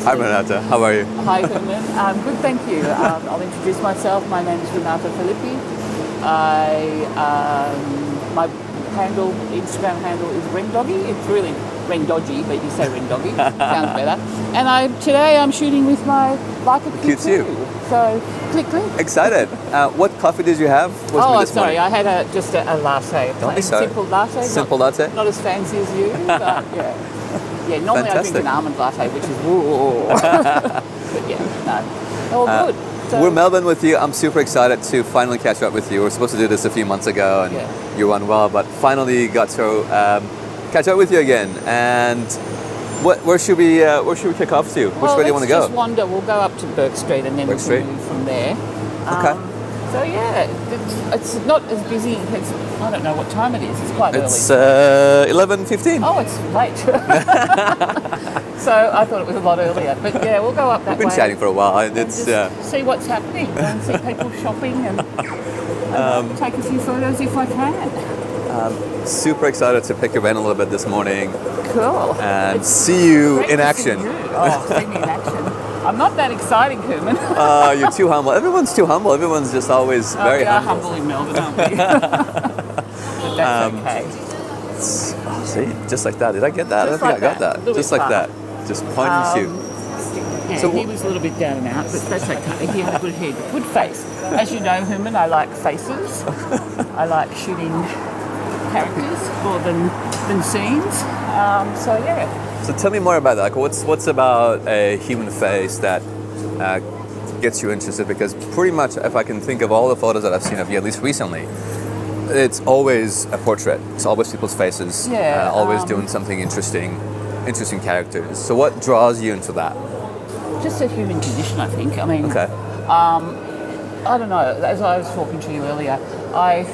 Hi Renata, how are you? Hi, Herman. Good, thank you. I'll introduce myself. My name is Renata Filippi. My Instagram handle is Rendoggy. It's really Rendoggy, but you say Rendoggy. Sounds better. And today I'm shooting with my Leica Q2. So, click. Excited. What coffee did you have? Sorry, I had just a latte. Don't be sorry. Simple latte. Simple latte? Not as fancy as you, but yeah. Yeah, normally Fantastic. I drink an almond latte, which is woo. But yeah, no, all good. So, We're Melbourne with you. I'm super excited to finally catch up with you. We were supposed to do this a few months ago, and you went well, but finally got to catch up with you again. And where should we kick off to? Which way do you want to go? Let's just wander. We'll go up to Burke Street and then we'll move from there. Okay. So yeah, it's not as busy. I don't know what time it is. It's quite early. It's 11:15. Oh, it's late. So I thought it was a lot earlier. But yeah, we'll go up that way. We've been chatting for a while. And it's see what's happening. Go and see people shopping and take a few photos if I can. Super excited to pick your brain a little bit this morning. Cool. And see you in action. See me in action. I'm not that exciting, Herman. You're too humble. Everyone's too humble. Everyone's just always very humble. We are humble in Melbourne, aren't we? But that's okay. See, just like that. Did I get that? I think I got that. Just like that. Just point and shoot. Yeah, so he was a little bit down and out, but that's okay. He had a good head, good face. As you know, Herman, I like faces. I like shooting characters more than scenes. So yeah. So tell me more about that. Like, what's about a human face that gets you interested? Because pretty much, if I can think of all the photos that I've seen of you, at least recently, it's always a portrait. It's always people's faces. Yeah. Always doing something interesting characters. So what draws you into that? Just a human condition, I think. I mean, okay. I don't know. As I was talking to you earlier, I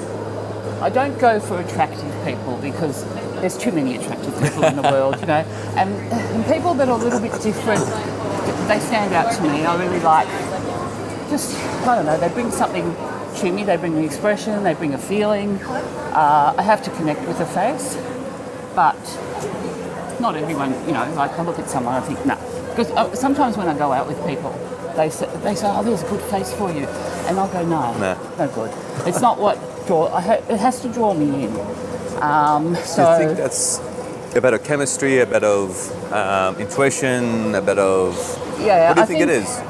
don't go for attractive people because there's too many attractive people in the world, you know. And people that are a little bit different, they stand out to me. I really like I don't know, they bring something to me. They bring an expression, they bring a feeling. I have to connect with a face, but not everyone, you know, like I look at someone, I think, nah. Because sometimes when I go out with people, they say, oh, there's a good face for you. And I'll go, no good. It's not what it has to draw me in. So do you think that's a bit of chemistry, a bit of intuition, a bit of... Yeah, what do you think it is?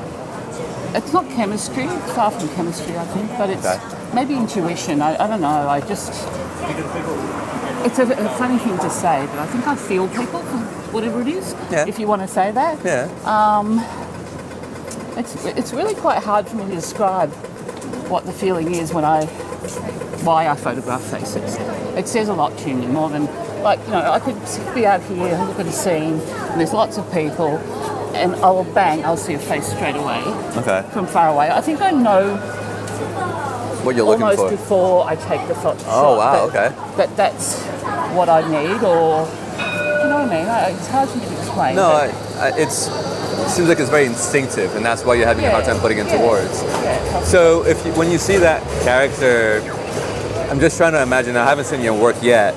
It's not chemistry. It's far from chemistry, I think. But it's maybe intuition. I don't know. It's a funny thing to say, but I think I feel people, whatever it is, if you want to say that. Yeah. It's really quite hard for me to describe what the feeling is why I photograph faces. It says a lot to me, more than, like, you know, I could be out here and look at a scene and there's lots of people and I'll see a face straight away from far away. I think I know what you're looking for almost before I take the shot. Oh, wow, But that's what I need, or, you know what I mean? It's hard for me to explain. No, it seems like it's very instinctive, and that's why you're having a hard time putting it into words. Yeah, so when you see that character, I'm just trying to imagine, I haven't seen your work yet,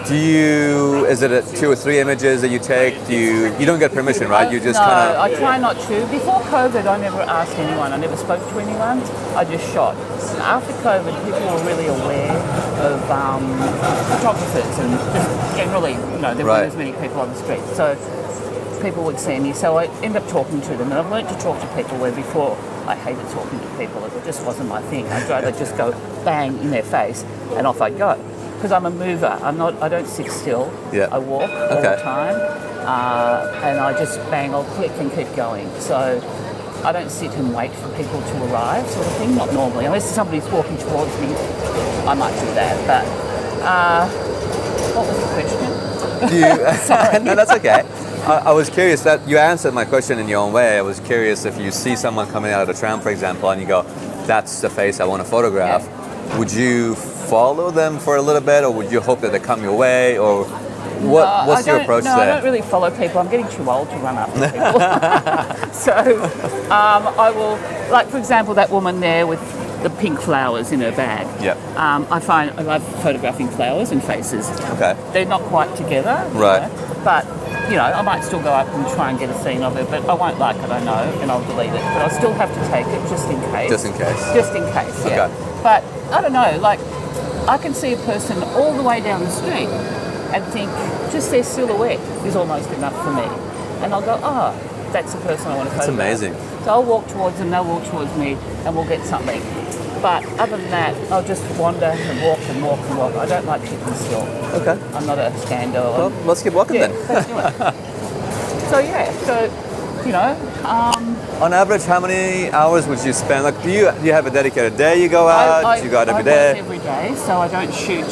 is it 2 or 3 images that you take? You don't get permission, right? You just kind of... I try not to. Before COVID, I never asked anyone. I never spoke to anyone. I just shot. And after COVID, people were really aware of photographers and just generally, you know, there weren't as many people on the street. So people would see me. So I ended up talking to them. And I've learned to talk to people where before I hated talking to people. It just wasn't my thing. I'd rather just go bang in their face and off I'd go. Because I'm a mover. I don't sit still. Yeah. I walk all the time. And I just bang, I'll click and keep going. So I don't sit and wait for people to arrive, sort of thing. Not normally. Unless somebody's walking towards me, I might do that. But what was the question? Sorry. No, that's okay. I was curious that you answered my question in your own way. I was curious if you see someone coming out of the tram, for example, and you go, that's the face I want to photograph. Yeah. Would you follow them for a little bit, or would you hope that they come your way, or what's your approach there? No, I don't really follow people. I'm getting too old to run after people. So I will, like for example, that woman there with the pink flowers in her bag. Yeah. I love photographing flowers and faces. Okay. They're not quite together. Right. But I might still go up and try and get a scene of it, but I won't like it, I know, and I'll delete it. But I'll still have to take it just in case. Just in case. Just in case, yeah. Okay. But I don't know, like I can see a person all the way down the street and think just their silhouette is almost enough for me. And I'll go, oh, that's the person I want to photograph. That's amazing. So I'll walk towards them, they'll walk towards me, and we'll get something. But other than that, I'll just wander and walk and walk and walk. I don't like keeping still. Okay. I'm not a stander. Well, let's keep walking then. Let's do it. So, On average, how many hours would you spend? Like, do you have a dedicated day you go out? Do you go out every day? I work every day, so I don't shoot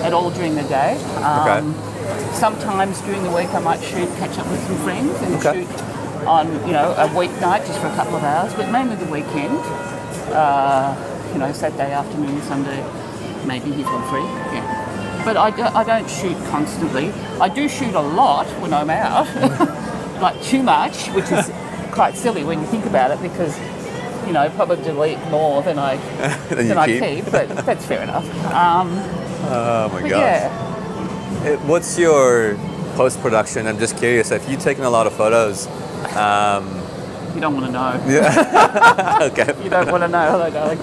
at all during the day. Okay. Sometimes during the week I might catch up with some friends and Okay. shoot on, a weeknight just for a couple of hours, but mainly the weekend. Saturday afternoon, Sunday, maybe if I'm free. Yeah. But I don't shoot constantly. I do shoot a lot when I'm out, like too much, which is quite silly when you think about it because, probably delete more than I keep, but that's fair enough. Oh my gosh. Yeah. What's your post-production? I'm just curious. If you've taken a lot of photos, You don't want to know. yeah. Okay. You don't want to know, hello, darling.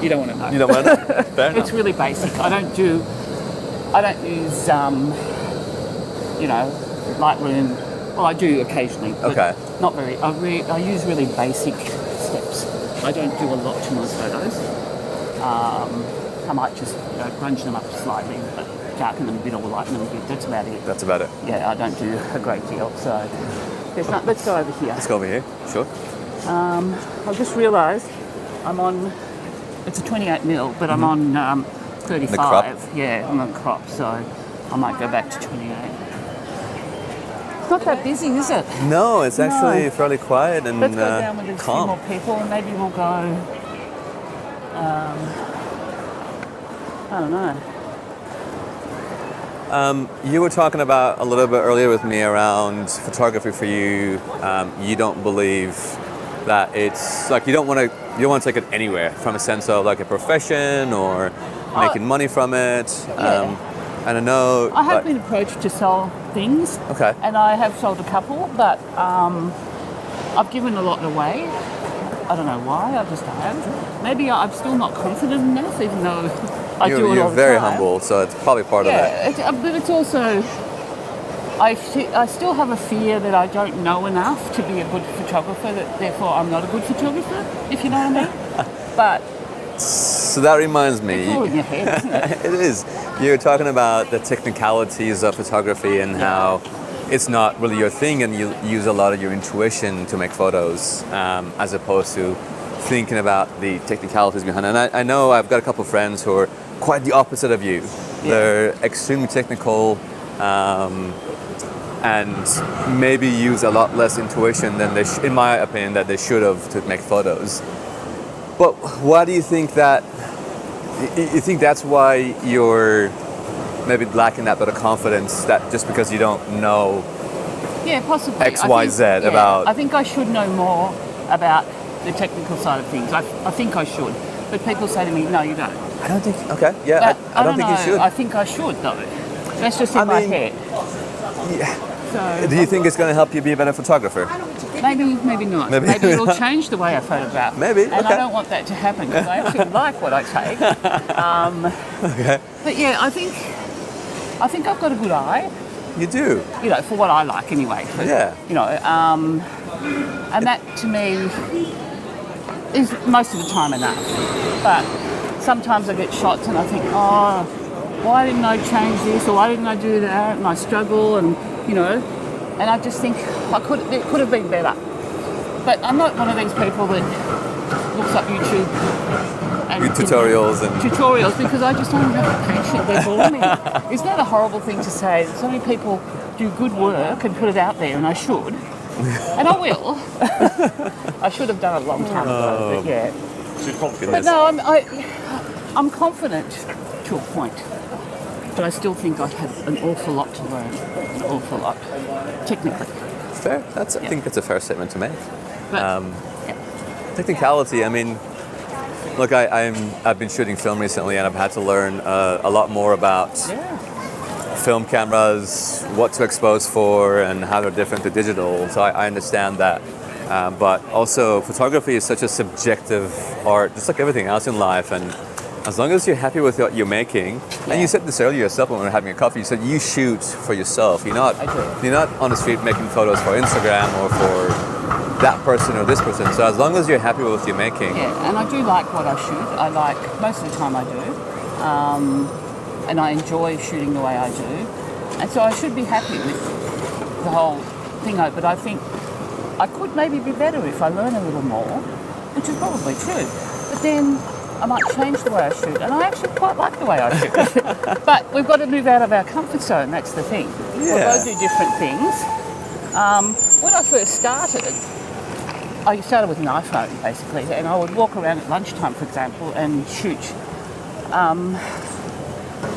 You don't want to know. You don't want to? Fair enough. It's really basic. I don't use, Lightroom. Well, I do occasionally, but Okay. not very. I use really basic steps. I don't do a lot to my photos. I might just grunge them up slightly, but darken them a bit or lighten them a bit. That's about it. That's about it. Yeah, I don't do a great deal. So let's go over here. Let's go over here. Sure. I've just realised I'm on. It's a 28mm, but I'm on 35. The crop? Yeah, I'm on crop, so I might go back to 28. It's not that busy, is it? No, it's actually fairly quiet and Let's go down with a few calm. more people, and maybe we'll go. I don't know. You were talking about a little bit earlier with me around photography for you. You don't believe that it's like you don't want to take it anywhere from a sense of like a profession or making money from it. And I know I have been approached to sell things. Okay. And I have sold a couple, but I've given a lot away. I don't know why. I just have. Maybe I'm still not confident enough, even though I do it all the time. You're very humble, so it's probably part of that. Yeah, but it's also I still have a fear that I don't know enough to be a good photographer. That therefore I'm not a good photographer, if you know what I mean. But so that reminds me. it's all in your head, isn't it? It is. You're talking about the technicalities of photography and how it's not really your thing, and you use a lot of your intuition to make photos, as opposed to thinking about the technicalities behind it. And I know I've got a couple of friends who are quite the opposite of you. Yeah. They're extremely technical, and maybe use a lot less intuition than in my opinion, that they should have to make photos. But why do you think that? You think that's why you're maybe lacking that bit of confidence, that just because you don't know Yeah, possibly. X, Y, Z about... I think I should know more about the technical side of things. I think I should. But people say to me, no, you don't. I don't think... Okay, yeah, But I don't think know. you should. I think I should, though. That's just in my head. Yeah. So, Do you think it's going to help you be a better photographer? maybe not. Maybe Maybe it'll change the way I photograph. Maybe, And okay. I don't want that to happen because I actually like what I take. Okay. But yeah, I think I've got a good eye. You do? For what I like anyway. Yeah. And that to me is most of the time enough. But sometimes I get shots and I think, oh, why didn't I change this, or why didn't I do that? And I struggle, and and I just think it could have been better. But I'm not one of these people that looks up YouTube and tutorials because I just don't have the patience. They bore me. Isn't that a horrible thing to say? So many people do good work and put it out there, and I should, and I will. I should have done it a long time ago, but yeah. But no, I'm confident to a point, but I still think I have an awful lot to learn, an awful lot, technically. Fair. I think that's a fair statement to make. But, Technicality, I mean, look, I've been shooting film recently, and I've had to learn a lot more about film cameras, what to expose for, and how they're different to digital. So I understand that. But also, photography is such a subjective art, just like everything else in life. And as long as you're happy with what you're making, and you said this earlier yourself when we were having a coffee, you said you shoot for yourself. You're not on the street making photos for Instagram or for that person or this person. So as long as you're happy with what you're making. Yeah, and I do like what I shoot. I like, most of the time I do. And I enjoy shooting the way I do. And so I should be happy with the whole thing. But I think I could maybe be better if I learn a little more, which is probably true. But then I might change the way I shoot. And I actually quite like the way I shoot. But we've got to move out of our comfort zone. That's the thing. We'll go do different things. When I first started, I started with an iPhone, basically, and I would walk around at lunchtime, for example, and shoot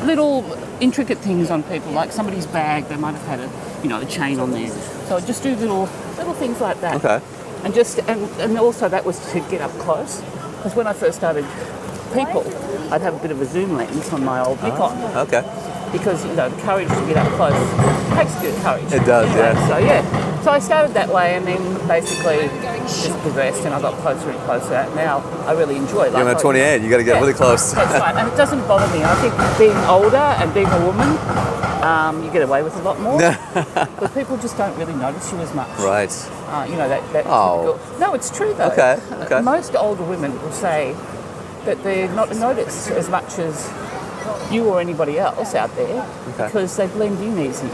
little intricate things on people, like somebody's bag. They might have had a chain on there. So I'd just do little things like that. Okay. And also that was to get up close, because when I first started people, I'd have a bit of a zoom lens on my old Nikon. Okay. Because the courage to get up close takes a bit of courage. It does, anyway, yeah. So I started that way, and then basically just progressed, and I got closer and closer. Now I really enjoy it. You're at 28. You got to get really close. That's right, and it doesn't bother me. I think being older and being a woman, you get away with a lot more. But people just don't really notice you as much. Right. That. Oh. No, it's true though. Okay. Most older women will say that they're not noticed as much as you or anybody else out there, because they blend in easy,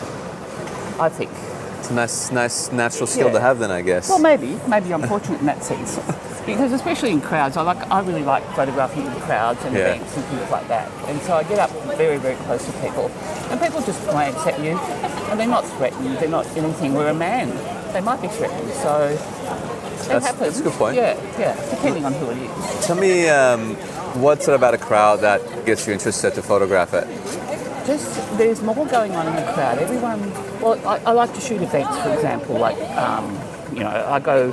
I think. It's a nice natural skill to have then, I guess. Well, maybe I'm fortunate in that sense, because especially in crowds, I really like photographing in crowds and events and things like that. And so I get up very, very close to people, and people just glance at you, and they're not threatened. They're not anything. We're a man. They might be threatened. So it happens. That's a good point. Yeah, depending on who it is. Tell me, what's it about a crowd that gets you interested to photograph it? Just there's more going on in the crowd. Everyone. Well, I like to shoot events, for example. Like, I go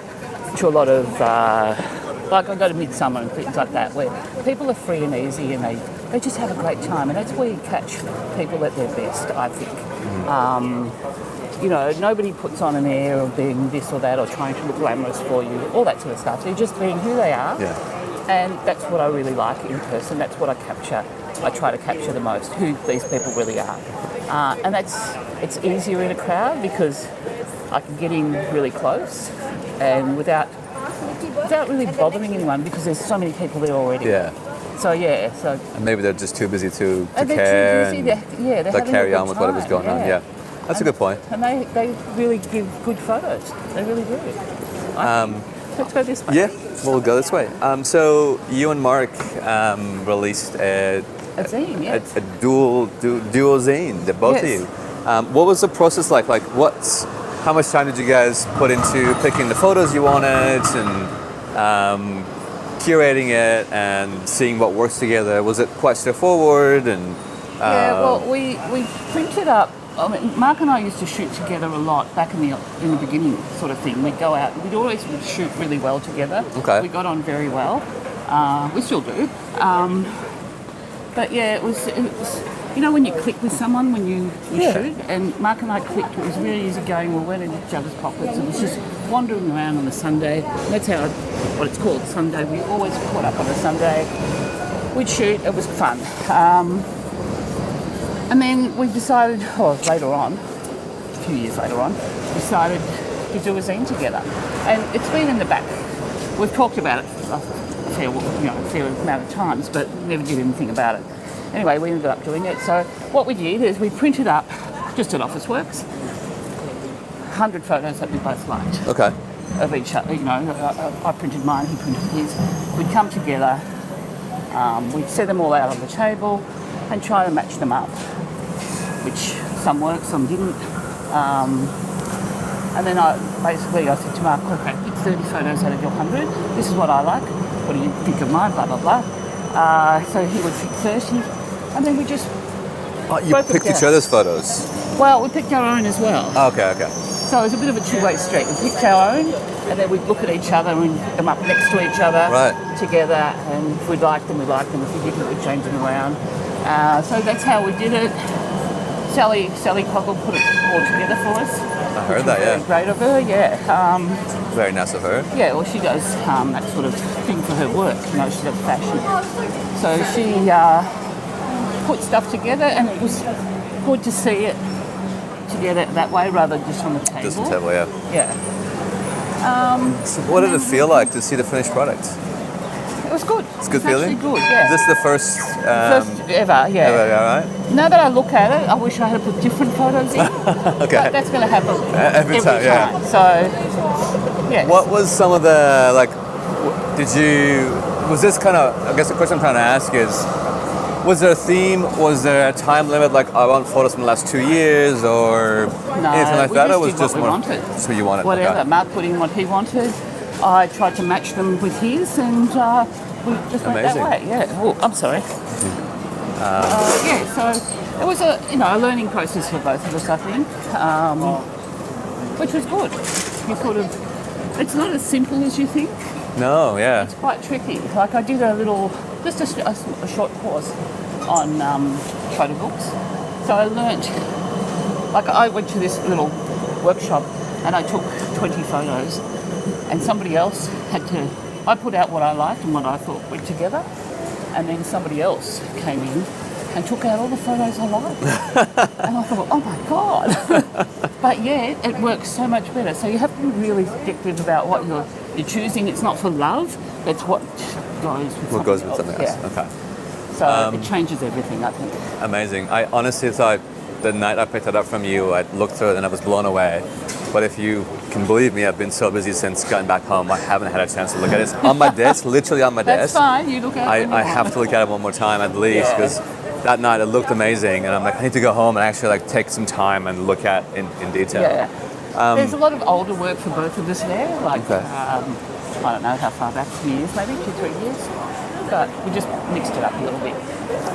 to a lot of like I go to Midsummer and things like that, where people are free and easy and they just have a great time, and that's where you catch people at their best, I think. Nobody puts on an air of being this or that or trying to look glamorous for you, all that sort of stuff. They're just being who they are. And that's what I really like in person. That's what I capture. I try to capture the most, who these people really are. And it's easier in a crowd because I can get in really close and without really bothering anyone, because there's so many people there already. So and maybe they're just too busy to care. They're too busy. They're carry on with whatever's going on. Yeah, that's a good point. And they really give good photos. They really do. Let's go this way. Yeah, we'll go this way. So you and Mark released a zine, yes. a dual zine, the both of you. What was the process like? How much time did you guys put into picking the photos you wanted and curating it and seeing what works together? Was it quite straightforward? And we printed up. I mean, Mark and I used to shoot together a lot back in the beginning, sort of thing. We'd go out. We'd always shoot really well together. Okay. We got on very well. We still do. But yeah, it was when you click with someone when you shoot, and Mark and I clicked. It was really easy going. We went in each other's pockets. It was just wandering around on a Sunday. That's what it's called, Sunday. We always caught up on a Sunday. We'd shoot. It was fun. And then we decided, later on, a few years later on, decided to do a zine together. And it's been in the back. We've talked about it a fair amount of times, but never did anything about it. Anyway, we ended up doing it. So what we did is we printed up, just at Officeworks, 100 photos that we both liked. Okay. Of each other. I printed mine, he printed his. We'd come together, we'd set them all out on the table and try to match them up, which some worked, some didn't. And then I said to Mark, okay, pick 30 photos out of your 100. This is what I like. What do you think of mine? Blah, blah, blah. So he would pick 30, and then we just... you picked each other's photos? Well, we picked our own as well. Okay. So it was a bit of a two-way street. We picked our own, and then we'd look at each other and put them up next to each other together, and if we liked them, we liked them. If we didn't, we'd change them around. So that's how we did it. Sally Cockle put it all together for us. I heard that, yeah. Great of her, yeah. Very nice of her. Yeah, well, she does that sort of thing for her work. You know, she does fashion. So she put stuff together, and it was good to see it together that way rather than just on the table. Just on the table, yeah. Yeah. So what did it feel like to see the finished product? It was good. It's a good feeling? Actually good, yeah. Is this the first... First ever, yeah. ever, right? Now that I look at it, I wish I had put different photos in. Okay. But that's going to happen Every time, yeah. So, yeah. What was some of the, like, was this kind of, I guess the question I'm trying to ask is, was there a theme? Was there a time limit, like I want photos from the last 2 years or anything like that? Or was just what we wanted. So you wanted? Whatever. Okay. Mark put in what he wanted. I tried to match them with his, and we just went that way. Yeah. Oh, I'm sorry. Yeah. So it was a learning process for both of us, I think, which was good. You sort of, it's not as simple as you think. No. Yeah. It's quite tricky. Like I did a short course on photo books. So I learnt, like I went to this little workshop and I took 20 photos, and somebody else I put out what I liked and what I thought went together, and then somebody else came in and took out all the photos I liked. And I thought, oh my God. But yeah, it works so much better. So you have to be really objective about what you're choosing. It's not for love, it's what goes with something else. Yeah. Okay. So it changes everything, I think. Amazing. I honestly thought the night I picked it up from you, I looked through it and I was blown away. But if you can believe me, I've been so busy since getting back home, I haven't had a chance to look at it. It's on my desk, literally on my That's desk. fine, you look at it. I have to look at it one more time at least, because that night it looked amazing, and I'm like, I need to go home and actually like take some time and look at in detail. Yeah. There's a lot of older work for both of us there, like, Okay. I don't know how far back, years maybe, 2-3 years. But we just mixed it up a little bit.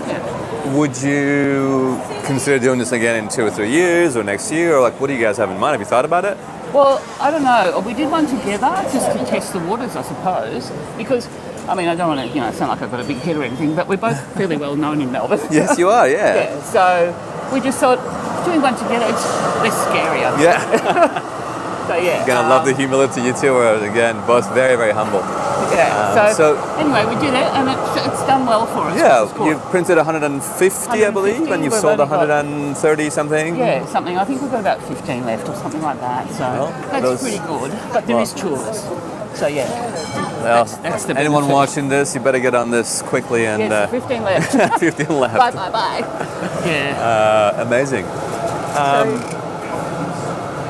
Yeah. Would you consider doing this again in 2 or 3 years or next year? Or like, what do you guys have in mind? Have you thought about it? Well, I don't know. We did one together just to test the waters, I suppose, because, I mean, I don't want to, sound like I've got a big head or anything, but we're both fairly well known in Melbourne. Yes, you are, yeah. Yeah, so we just thought doing one together, it's less scary, I think. Yeah. So, yeah. Again, I love the humility. You two are, again, both very, very humble. Yeah, so anyway, we did it, and it's done well for us. Yeah, cool. you've printed 150, I believe, and you've we've sold only got- 130 something. Yeah, something. I think we've got about 15 left or something like that. So that's pretty good. But there is tours. So yeah, Well, that's the anyone benefit. watching this, you better get on this quickly and Yes, 15 left. 15 left. Bye. Yeah. Amazing.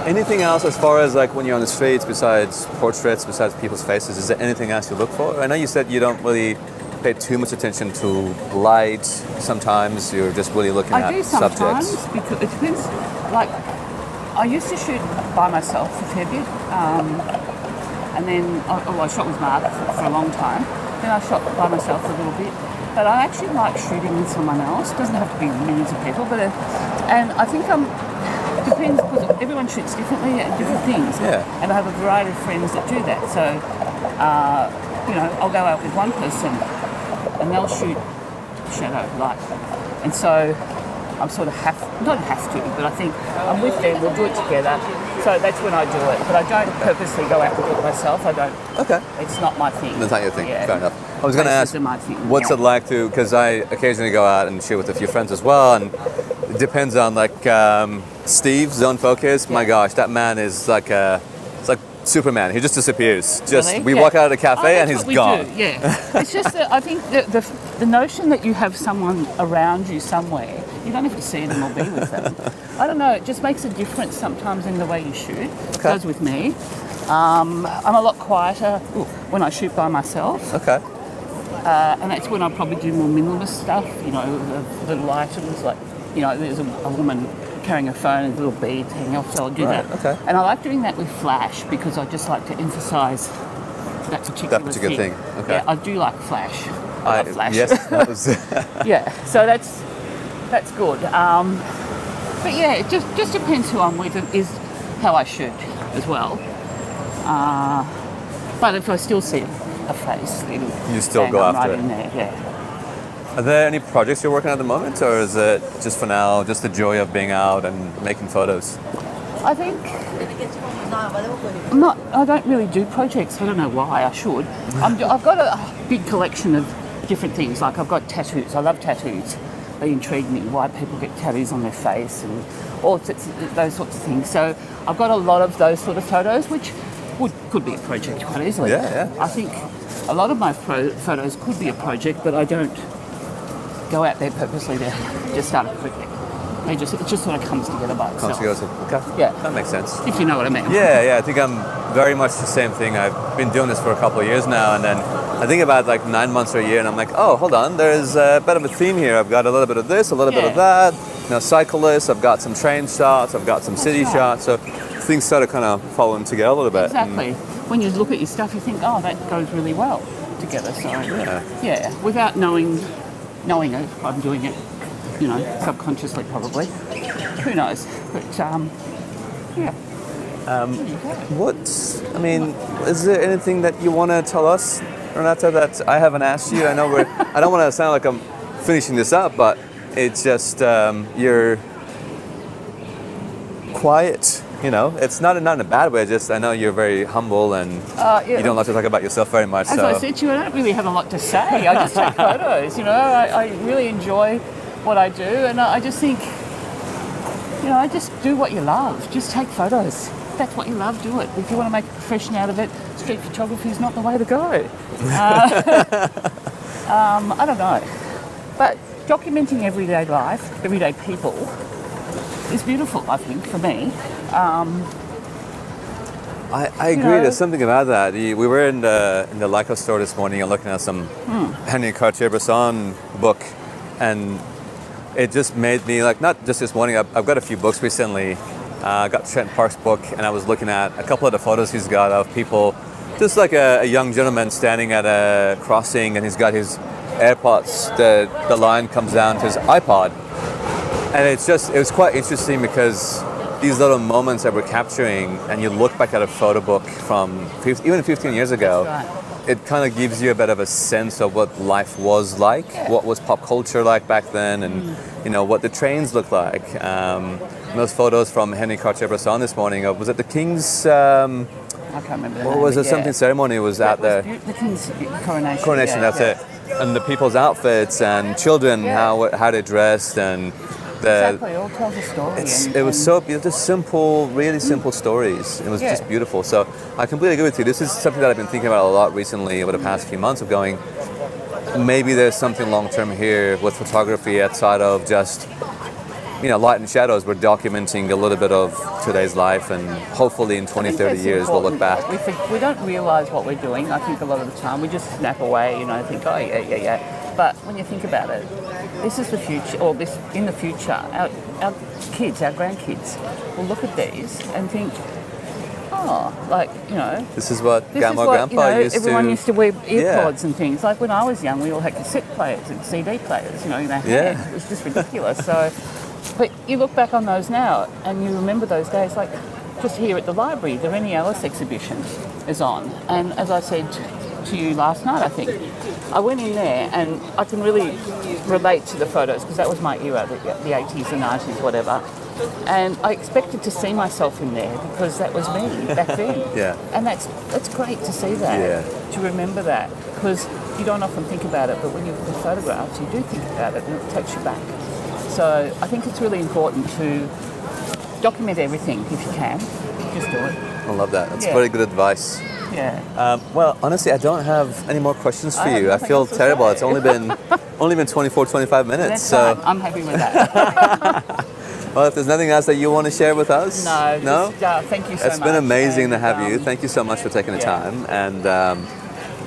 Anything else as far as like when you're on the streets, besides portraits, besides people's faces, is there anything else you look for? I know you said you don't really pay too much attention to light. Sometimes you're just really looking I at do sometimes subjects. because it depends. Like I used to shoot by myself a fair bit, and then I shot with Mark for a long time. Then I shot by myself a little bit. But I actually like shooting with someone else. It doesn't have to be millions of people, but and I think depends because everyone shoots differently at different things. Yeah. And I have a variety of friends that do that. So, I'll go out with one person and they'll shoot shadow light. And so I'm sort of not have to, but I think I'm with them, we'll do it together. So that's when I do it. But I don't purposely go out and do it myself. I don't. Okay. It's not my thing. That's not your thing. Yeah. Fair enough. I was going to ask, Places are my thing. what's it like to? Because I occasionally go out and shoot with a few friends as well, and it depends on like Steve, Zone Focus. My gosh, that man is like it's like Superman. He just disappears. Really? We walk out of the cafe and that's he's what we gone. do, yeah. It's just that I think the notion that you have someone around you somewhere, you don't have to see them or be with them. I don't know, it just makes a difference sometimes in the way you shoot. It goes with me. I'm a lot quieter when I shoot by myself. Okay. And that's when I probably do more minimalist stuff, the little items, like, there's a woman carrying a phone and little beads hanging off, so I'll do that. Okay. And I like doing that with flash because I just like to emphasise that particular thing. Okay. Yeah, I do like flash. I love flash. Yes, that was. Yeah, so that's good. But yeah, it just depends who I'm with is how I shoot as well. But if I still see a face, then You still bang, go I'm after right it. in there, yeah. Are there any projects you're working on at the moment, or is it just for now, just the joy of being out and making photos? I think I don't really do projects. I don't know why. I should. I've got a big collection of different things. Like I've got tattoos. I love tattoos. They intrigue me. Why people get tattoos on their face and all those sorts of things. So I've got a lot of those sort of photos, which could be a project quite easily. Yeah. I think a lot of my photos could be a project, but I don't go out there purposely to just start a project. It just sort of comes together by itself. Okay. Yeah. That makes sense. If you know what I mean. Yeah. I think I'm very much the same thing. I've been doing this for a couple of years now, and then I think about like 9 months or a year, and I'm like, oh, hold on, there's a bit of a theme here. I've got a little bit of this, a little bit of that. Cyclists, I've got some train shots, I've got some city shots. So things sort of kind of following together a little bit. Exactly. When you look at your stuff, you think, oh, that goes really well together. So yeah, without knowing it, I'm doing it, subconsciously probably. Who knows? But yeah. Is there anything that you want to tell us, Renata, that I haven't asked you? I know I don't want to sound like I'm finishing this up, but it's just you're quiet. It's not in a bad way. Just I know you're very humble and you don't like to talk about yourself very much. As I said to you, I don't really have a lot to say. I just take photos. I really enjoy what I do, and I just think, I just do what you love. Just take photos. If that's what you love, do it. If you want to make a profession out of it, street photography is not the way to go. I don't know, but documenting everyday life, everyday people, is beautiful. I think for me. I agree. There's something about that. We were in the Leica store this morning and looking at some Henry Cartier-Bresson book, and it just made me like, not just this morning. I've got a few books recently. I got Trent Park's book, and I was looking at a couple of the photos he's got of people, just like a young gentleman standing at a crossing, and he's got his AirPods. The line comes down to his iPod, and it was quite interesting because these little moments that we're capturing, and you look back at a photo book from even 15 years ago, it kind of gives you a bit of a sense of what life was like, what was pop culture like back then, and what the trains looked like. Those photos from Henry Cartier-Bresson this morning of, was it the King's? I can't remember. What was it? Something ceremony was out there. The King's coronation. Coronation, that's it. And the people's outfits and children, how they dressed, and exactly, it all tells a story. It was just simple, really simple stories. It was just beautiful. So I completely agree with you. This is something that I've been thinking about a lot recently over the past few months, of going, maybe there's something long-term here with photography outside of just, light and shadows. We're documenting a little bit of today's life, and hopefully in 20, 30 years we'll look back. We don't realise what we're doing. I think a lot of the time we just snap away, think, oh, yeah. But when you think about it, this is the future, or in the future, our kids, our grandkids will look at these and think, this is what Grandma or Grandpa used to... Everyone used to wear earpods and things. Like when I was young, we all had cassette players and CD players, in our hands. It was just ridiculous. But you look back on those now and you remember those days, like just here at the library, the Rennie Ellis exhibition is on. And as I said to you last night, I think, I went in there and I can really relate to the photos because that was my era, the 80s and 90s, whatever. And I expected to see myself in there because that was me back then. And that's great to see that, to remember that, because you don't often think about it, but when you look at photographs, you do think about it and it takes you back. So I think it's really important to document everything if you can. Just do it. I love that. That's very good advice. Yeah. Well, honestly, I don't have any more questions for you. I feel terrible. It's only been 24, 25 minutes. So I'm happy with that. Well, if there's nothing else that you want to share with us? No? Thank you so much. It's been amazing to have you. Thank you so much for taking the time. And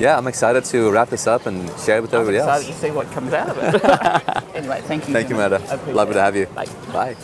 I'm excited to wrap this up and share it with everybody else. I'm excited to see what comes out of it. Anyway, thank you. Thank you, Meta. Lovely to have you. Bye. Bye.